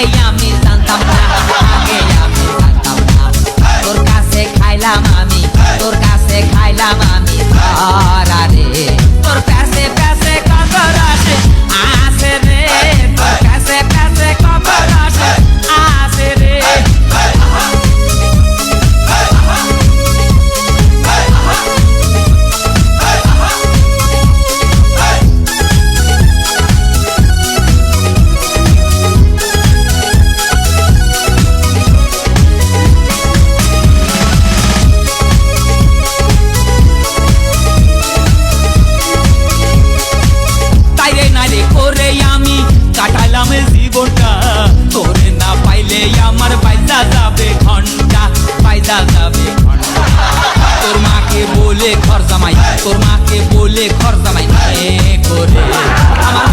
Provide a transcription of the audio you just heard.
আগে আমি জানতাম না, আগে আমি জানতাম না। তোর কাছে খাইলাম আমি, তোর কাছে খাইলাম আমি ধরা রে। তোর কাছে কাছে কবর আসে আসে রে, তোর কাছে কাছে কবর আসে আসে রে। করে আমি কাটালাম জীবনটা, তোরে না পাইলে আমার বাইজা যাবে ঘন্টা, বাইজা যাবে ঘন্টা। তোর মাকে বলে ঘর জামাই, তোর মাকে বলে ঘর জামাই করে আমার